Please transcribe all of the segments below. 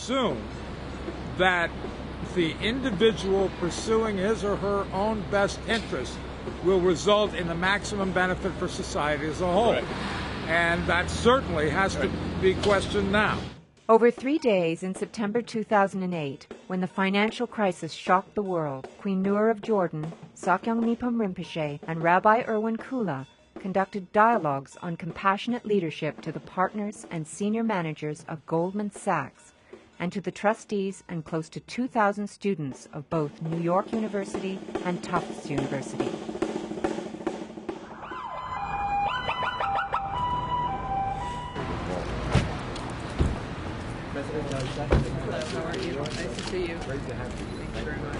assume that the individual pursuing his or her own best interest will result in the maximum benefit for society as a whole. Right. And that certainly has to be questioned now. Over 3 days in September 2008, when the financial crisis shocked the world, Queen Noor of Jordan, Sakyong Nipam Rinpoche, and Rabbi Irwin Kula conducted dialogues on compassionate leadership to the partners and senior managers of Goldman Sachs and to the trustees and close to 2,000 students of both New York University and Tufts University. Hello, how are you? Nice to see you. Great to have you. Thank you very much.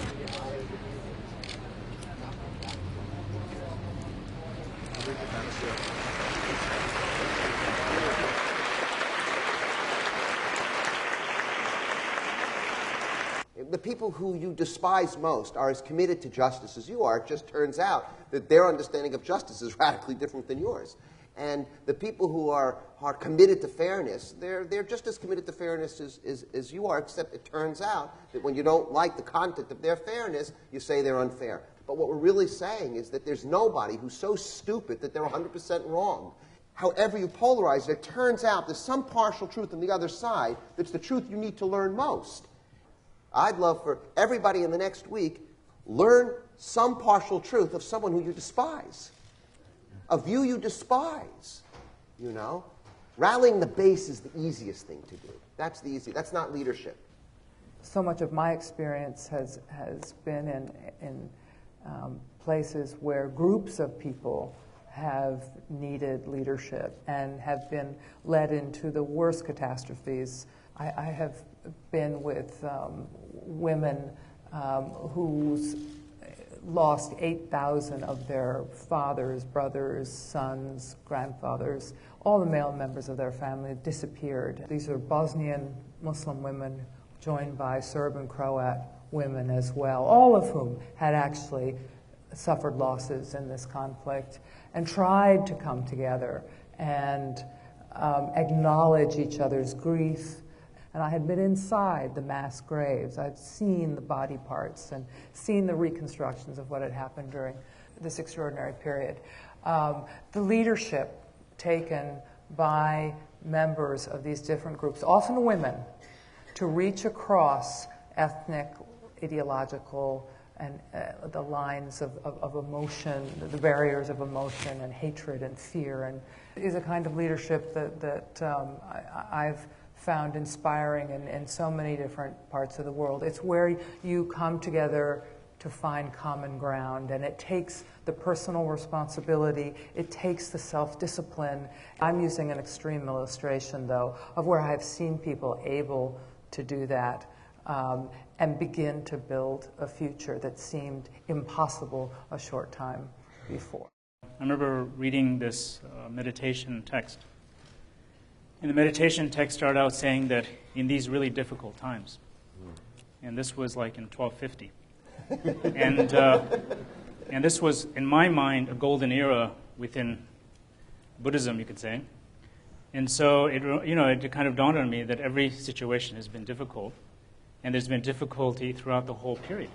The people who you despise most are as committed to justice as you are. It just turns out that their understanding of justice is radically different than yours. And the people who are committed to fairness, they're just as committed to fairness as you are, except it turns out that when you don't like the content of their fairness, you say they're unfair. But what we're really saying is that there's nobody who's so stupid that they're 100% wrong. However you polarize it, it turns out there's some partial truth on the other side that's the truth you need to learn most. I'd love for everybody in the next week learn some partial truth of someone who you despise, a view you despise, you know. Rallying the base is the easiest thing to do. That's not leadership. So much of my experience has been in places where groups of people have needed leadership and have been led into the worst catastrophes. I have been with women who's lost 8,000 of their fathers, brothers, sons, grandfathers. All the male members of their family disappeared. These are Bosnian Muslim women joined by Serb and Croat women as well, all of whom had actually suffered losses in this conflict and tried to come together and acknowledge each other's grief. And I had been inside the mass graves. I'd seen the body parts and seen the reconstructions of what had happened during this extraordinary period. The leadership taken by members of these different groups, often women, to reach across ethnic, ideological, and the lines of emotion, the barriers of emotion and hatred and fear, and is a kind of leadership that I've found inspiring in so many different parts of the world. It's where you come together to find common ground, and it takes the personal responsibility, it takes the self-discipline. I'm using an extreme illustration, though, of where I've seen people able to do that and begin to build a future that seemed impossible a short time before. I remember reading this meditation text. And the meditation text started out saying that in these really difficult times, and this was like in 1250, and this was, in my mind, a golden era within Buddhism, you could say. And so it kind of dawned on me that every situation has been difficult, and there's been difficulty throughout the whole period.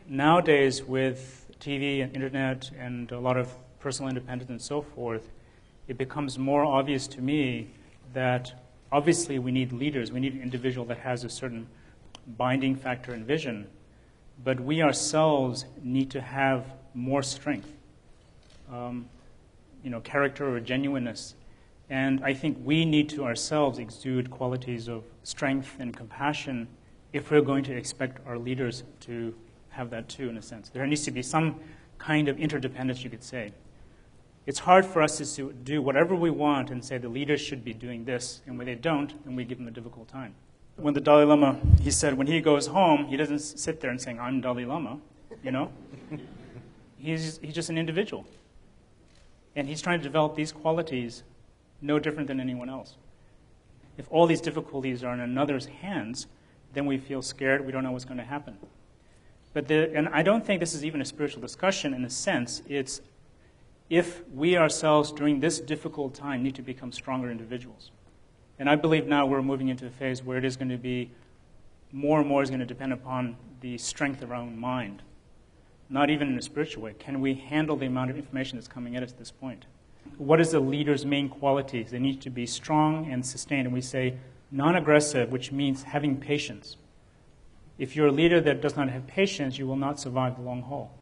Nowadays, with TV and internet and a lot of personal independence and so forth, it becomes more obvious to me that obviously we need leaders. We need an individual that has a certain binding factor and vision, but we ourselves need to have more strength, character or genuineness. And I think we need to ourselves exude qualities of strength and compassion if we're going to expect our leaders to have that too, in a sense. There needs to be some kind of interdependence, you could say. It's hard for us to do whatever we want and say the leaders should be doing this, and when they don't, then we give them a difficult time. When the Dalai Lama, he said when he goes home, he doesn't sit there and saying, I'm Dalai Lama, you know? He's just an individual. And he's trying to develop these qualities no different than anyone else. If all these difficulties are in another's hands, then we feel scared, we don't know what's going to happen. And I don't think this is even a spiritual discussion in a sense. It's if we ourselves during this difficult time need to become stronger individuals. And I believe now we're moving into a phase where it is going to be more and more is going to depend upon the strength of our own mind, not even in a spiritual way. Can we handle the amount of information that's coming at us at this point? What is a leader's main qualities? They need to be strong and sustained. And we say non-aggressive, which means having patience. If you're a leader that does not have patience, you will not survive the long haul.